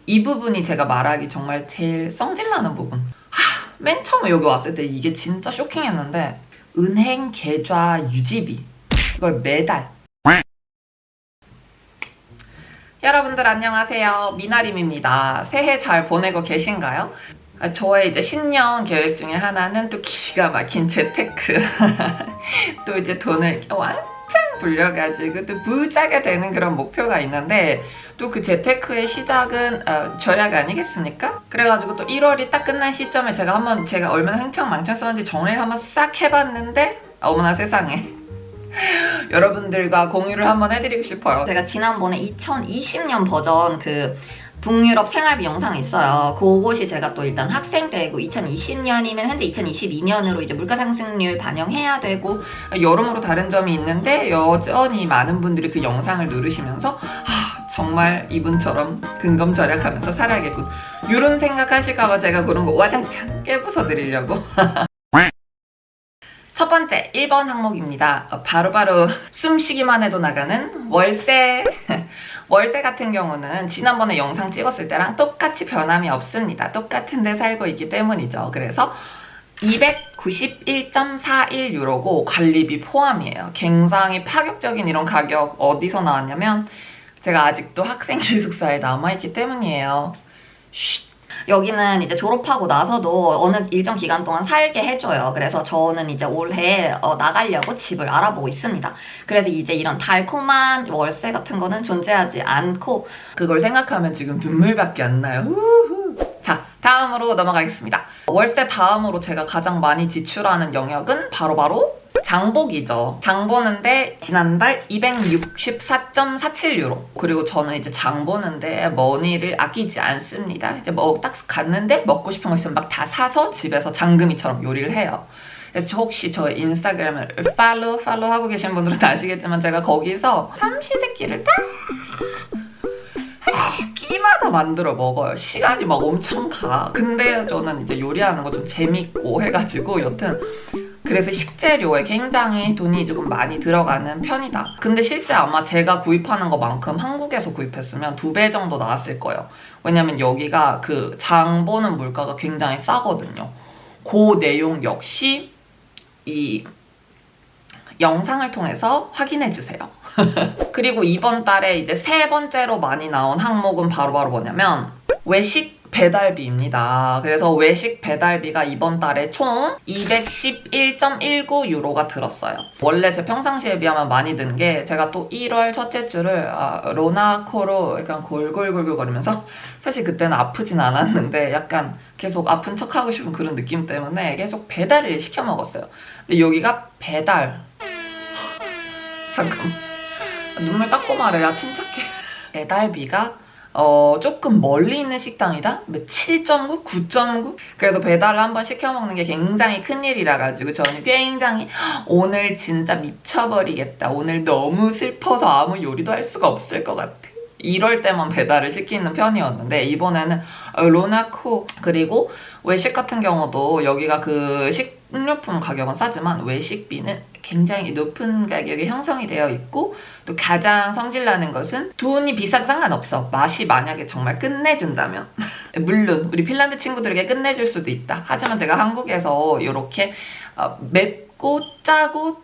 이 부분이 제가 말하기 정말 제일 성질나는 부분. 맨 처음에 여기 왔을 때 이게 진짜 쇼킹했는데 은행 계좌 유지비 이걸 매달. 여러분들 안녕하세요. 미나림입니다. 새해 잘 보내고 계신가요? 저의 이제 신년 계획 중에 하나는 또 기가 막힌 재테크. 또 이제 돈을 완전 불려가지고 또 부자가 되는 그런 목표가 있는데, 또 그 재테크의 시작은 절약 아니겠습니까? 그래가지고 또 1월이 딱 끝난 시점에 제가 얼마나 흥청망청 썼는지 정리를 한번 싹 해봤는데, 어머나 세상에. 여러분들과 공유를 한번 해드리고 싶어요. 제가 지난번에 2020년 버전 그 북유럽 생활비 영상이 있어요. 그것이 제가 또 일단 학생 때고 2020년이면 현재 2022년으로 이제 물가 상승률 반영해야 되고 여러모로 다른 점이 있는데, 여전히 많은 분들이 그 영상을 누르시면서 정말 이분처럼 근검절약하면서 살아야겠군, 이런 생각하실까봐 제가 그런 거 와장창 깨부숴 드리려고. 첫 번째 1번 항목입니다. 바로바로 숨쉬기만 해도 나가는 월세. 월세 같은 경우는 지난번에 영상 찍었을 때랑 똑같이 변함이 없습니다. 똑같은 데 살고 있기 때문이죠. 그래서 291.41유로고 관리비 포함이에요. 굉장히 파격적인 이런 가격 어디서 나왔냐면 제가 아직도 학생 기숙사에 남아있기 때문이에요. 여기는 이제 졸업하고 나서도 어느 일정 기간 동안 살게 해줘요. 그래서 저는 이제 올해 나가려고 집을 알아보고 있습니다. 그래서 이제 이런 달콤한 월세 같은 거는 존재하지 않고, 그걸 생각하면 지금 눈물밖에 안 나요. 우후. 자, 다음으로 넘어가겠습니다. 월세 다음으로 제가 가장 많이 지출하는 영역은 바로바로 장보기죠. 장 보는데 지난달 264.47유로. 그리고 저는 이제 장 보는데 머니를 아끼지 않습니다. 이제 딱 갔는데 먹고 싶은 거 있으면 막 다 사서 집에서 장금이처럼 요리를 해요. 그래서 혹시 저 인스타그램을 팔로우 하고 계신 분들은 아시겠지만 제가 거기서 삼시세끼를 딱 끼마다 만들어 먹어요. 시간이 막 엄청 가. 근데 저는 이제 요리하는 거 좀 재밌고 해가지고 여튼 그래서 식재료에 굉장히 돈이 조금 많이 들어가는 편이다. 근데 실제 아마 제가 구입하는 것만큼 한국에서 구입했으면 2배 정도 나왔을 거예요. 왜냐면 여기가 그 장 보는 물가가 굉장히 싸거든요. 그 내용 역시 이 영상을 통해서 확인해 주세요. 그리고 이번 달에 이제 3번째로 많이 나온 항목은 바로바로 뭐냐면 외식 배달비입니다. 그래서 외식 배달비가 이번 달에 총 211.19유로가 들었어요. 원래 제 평상시에 비하면 많이 드는 게, 제가 또 1월 첫째 주를 로나코로 약간 골골골골거리면서, 사실 그때는 아프진 않았는데 약간 계속 아픈 척하고 싶은 그런 느낌 때문에 계속 배달을 시켜 먹었어요. 근데 여기가 배달 잠깐 눈물 닦고 말해야 침착해. 배달비가 조금 멀리 있는 식당이다? 7.9? 9.9? 그래서 배달을 한번 시켜 먹는 게 굉장히 큰일이라 가지고 저는 굉장히 오늘 진짜 미쳐버리겠다, 오늘 너무 슬퍼서 아무 요리도 할 수가 없을 것 같아, 이럴 때만 배달을 시키는 편이었는데, 이번에는 로나코, 그리고 외식 같은 경우도 여기가 그 식료품 가격은 싸지만 외식비는 굉장히 높은 가격이 형성이 되어 있고, 또 가장 성질나는 것은 돈이 비싸도 상관없어, 맛이 만약에 정말 끝내준다면. 물론 우리 핀란드 친구들에게 끝내줄 수도 있다. 하지만 제가 한국에서 이렇게 맵고 짜고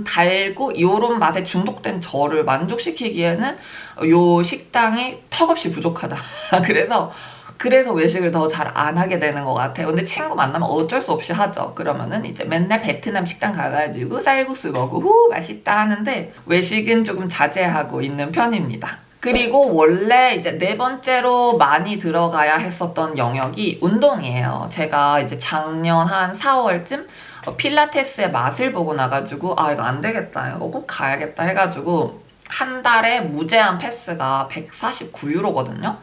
달고 이런 맛에 중독된 저를 만족시키기에는 요 식당이 턱없이 부족하다. 그래서 외식을 더 잘 안 하게 되는 것 같아요. 근데 친구 만나면 어쩔 수 없이 하죠. 그러면은 이제 맨날 베트남 식당 가가지고 쌀국수 먹고 맛있다 하는데, 외식은 조금 자제하고 있는 편입니다. 그리고 원래 이제 4번째로 많이 들어가야 했었던 영역이 운동이에요. 제가 이제 작년 한 4월쯤 필라테스의 맛을 보고 나가지고 이거 안 되겠다, 이거 꼭 가야겠다 해가지고 한 달에 무제한 패스가 149유로거든요.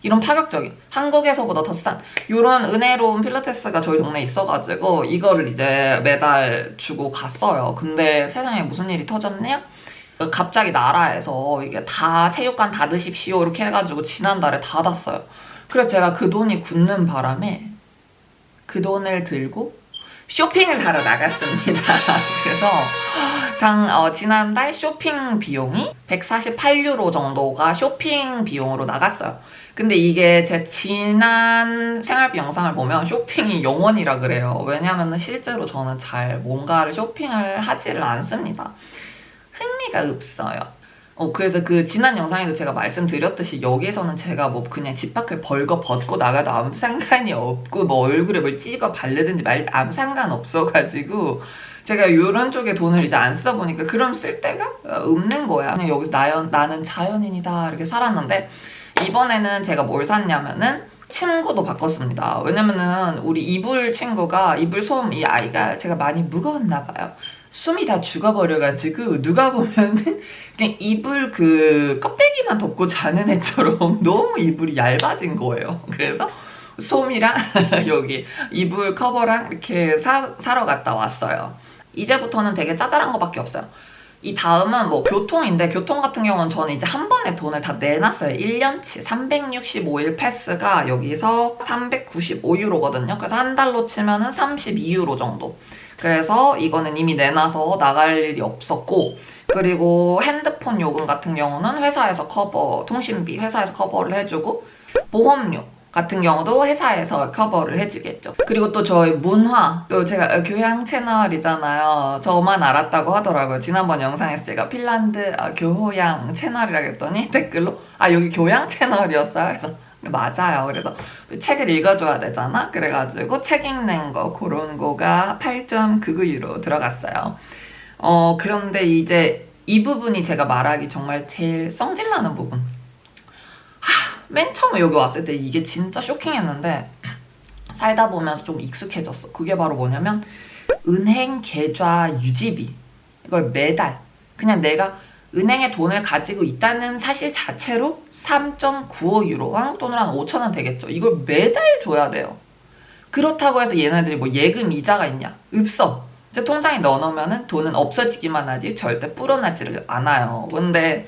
이런 파격적인, 한국에서보다 더 싼 이런 은혜로운 필라테스가 저희 동네에 있어가지고 이거를 이제 매달 주고 갔어요. 근데 세상에 무슨 일이 터졌네요? 갑자기 나라에서 이게 다 체육관 닫으십시오 이렇게 해가지고 지난달에 닫았어요. 그래서 제가 그 돈이 굳는 바람에 그 돈을 들고 쇼핑을 하러 나갔습니다. 그래서 지난달 쇼핑 비용이 148유로 정도가 쇼핑 비용으로 나갔어요. 근데 이게 제 지난 생활비 영상을 보면 쇼핑이 0원이라 그래요. 왜냐면은 실제로 저는 잘 뭔가를 쇼핑을 하지를 않습니다. 흥미가 없어요. 그래서 그 지난 영상에도 제가 말씀드렸듯이 여기에서는 제가 뭐 그냥 집 밖을 벌거 벗고 나가도 아무 상관이 없고 뭐 얼굴에 뭘 찍어 바르든지 말든지 아무 상관 없어가지고 제가 이런 쪽에 돈을 이제 안 쓰다 보니까 그럼 쓸 데가 없는 거야. 그냥 여기서 나는 자연인이다 이렇게 살았는데 이번에는 제가 뭘 샀냐면은 침구도 바꿨습니다. 왜냐면은 우리 이불 친구가 이불솜 이 아이가 제가 많이 무거웠나 봐요. 숨이 다 죽어버려가지고 누가 보면은 그냥 이불 그 껍데기만 덮고 자는 애처럼 너무 이불이 얇아진 거예요. 그래서 솜이랑 여기 이불 커버랑 이렇게 사러 갔다 왔어요. 이제부터는 되게 짜잘한 거밖에 없어요. 이 다음은 뭐 교통인데 교통 같은 경우는 저는 이제 한 번에 돈을 다 내놨어요. 1년치 365일 패스가 여기서 395유로거든요. 그래서 한 달로 치면은 32유로 정도. 그래서 이거는 이미 내놔서 나갈 일이 없었고 그리고 핸드폰 요금 같은 경우는 회사에서 통신비 회사에서 커버를 해주고 보험료 같은 경우도 회사에서 커버를 해주겠죠. 그리고 또 저희 문화, 또 제가 교양 채널이잖아요. 저만 알았다고 하더라고요. 지난번 영상에서 제가 핀란드 교양 채널이라고 했더니 댓글로 여기 교양 채널이었어요. 그래서 맞아요. 그래서 책을 읽어줘야 되잖아. 그래가지고 책 읽는 거 그런 거가 8.99유로 들어갔어요. 그런데 이제 이 부분이 제가 말하기 정말 제일 성질나는 부분. 맨 처음에 여기 왔을 때 이게 진짜 쇼킹했는데 살다 보면서 좀 익숙해졌어. 그게 바로 뭐냐면 은행 계좌 유지비. 이걸 매달 그냥 내가 은행에 돈을 가지고 있다는 사실 자체로 3.95유로 한국 돈으로 한 5,000원 되겠죠. 이걸 매달 줘야 돼요. 그렇다고 해서 얘네들이 뭐 예금 이자가 있냐? 없어. 제 통장에 넣어놓으면 돈은 없어지기만 하지 절대 불어나지를 않아요. 근데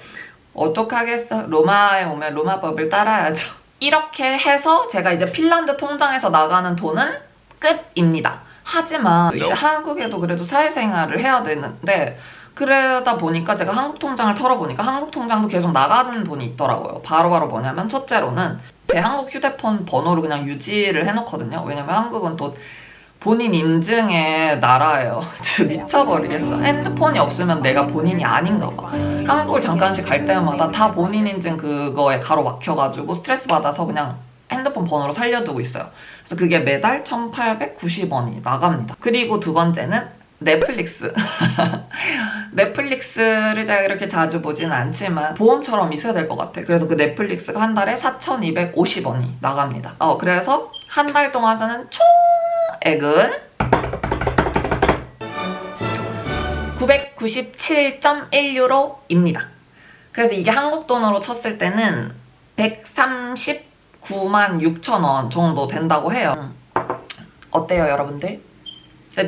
어떡하겠어. 로마에 오면 로마법을 따라야죠. 이렇게 해서 제가 이제 핀란드 통장에서 나가는 돈은 끝입니다. 하지만 이제 한국에도 그래도 사회생활을 해야 되는데 그러다 보니까 제가 한국 통장을 털어보니까 한국 통장도 계속 나가는 돈이 있더라고요. 바로바로 뭐냐면 첫째로는 제 한국 휴대폰 번호를 그냥 유지를 해놓거든요. 왜냐면 한국은 또 본인 인증의 나라예요. 진짜 미쳐버리겠어. 핸드폰이 없으면 내가 본인이 아닌가 봐. 한국을 잠깐씩 갈 때마다 다 본인 인증 그거에 가로막혀가지고 스트레스 받아서 그냥 핸드폰 번호로 살려두고 있어요. 그래서 그게 매달 1,890원이 나갑니다. 그리고 두 번째는 넷플릭스. 넷플릭스를 제가 이렇게 자주 보지는 않지만 보험처럼 있어야 될 것 같아. 그래서 그 넷플릭스가 한 달에 4,250원이 나갑니다. 그래서 한 달 동안서는 총액은 997.1유로입니다. 그래서 이게 한국 돈으로 쳤을 때는 139만 6천원 정도 된다고 해요. 어때요, 여러분들?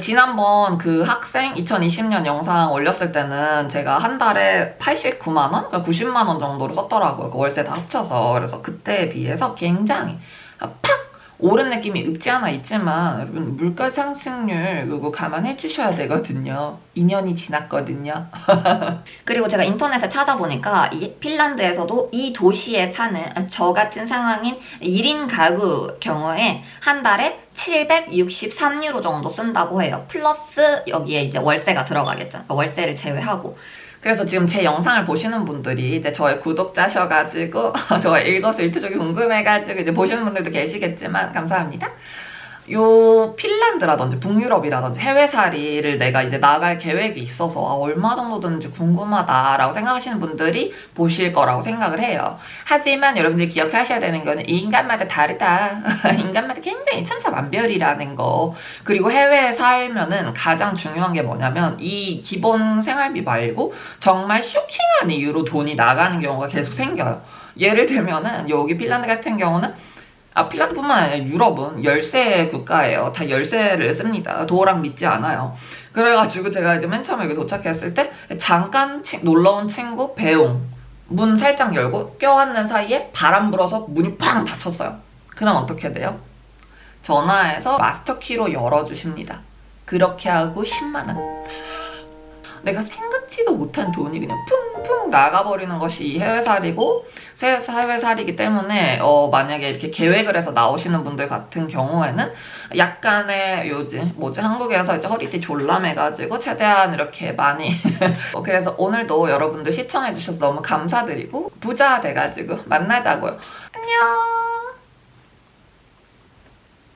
지난번 그 학생 2020년 영상 올렸을 때는 제가 한 달에 89만원? 그러니까 90만원 정도로 썼더라고요. 그 월세 다 합쳐서. 그래서 그때에 비해서 굉장히 팍! 오른 느낌이 없지 않아 있지만 여러분 물가 상승률 그거 감안해 주셔야 되거든요. 2년이 지났거든요. 그리고 제가 인터넷에 찾아보니까 이 핀란드에서도 이 도시에 사는 저 같은 상황인 1인 가구 경우에 한 달에 763유로 정도 쓴다고 해요. 플러스 여기에 이제 월세가 들어가겠죠. 그러니까 월세를 제외하고. 그래서 지금 제 영상을 보시는 분들이 이제 저의 구독자셔가지고 저의 일거수일투족이 궁금해가지고 이제 보시는 분들도 계시겠지만 감사합니다. 요 핀란드라든지 북유럽이라든지 해외살이를 내가 이제 나갈 계획이 있어서 얼마 정도 드는지 궁금하다라고 생각하시는 분들이 보실 거라고 생각을 해요. 하지만 여러분들이 기억하셔야 되는 거는 인간마다 다르다. 인간마다 굉장히 천차만별이라는 거. 그리고 해외에 살면은 가장 중요한 게 뭐냐면 이 기본 생활비 말고 정말 쇼킹한 이유로 돈이 나가는 경우가 계속 생겨요. 예를 들면은 여기 핀란드 같은 경우는 핀란드뿐만 아니라 유럽은 열세 국가예요. 다 열세를 씁니다. 도어락 믿지 않아요. 그래가지고 제가 이제 맨 처음에 여기 도착했을 때 잠깐 놀러온 친구 배웅 문 살짝 열고 껴안는 사이에 바람 불어서 문이 팡 닫혔어요. 그럼 어떻게 돼요? 전화해서 마스터키로 열어주십니다. 그렇게 하고 10만 원. 내가 생각지도 못한 돈이 그냥 풍풍 나가버리는 것이 이 해외살이고 해외살이기 때문에 만약에 이렇게 계획을 해서 나오시는 분들 같은 경우에는 약간의 한국에서 이제 허리띠 졸라매가지고 최대한 이렇게 많이 그래서 오늘도 여러분들 시청해주셔서 너무 감사드리고 부자 돼가지고 만나자고요. 안녕.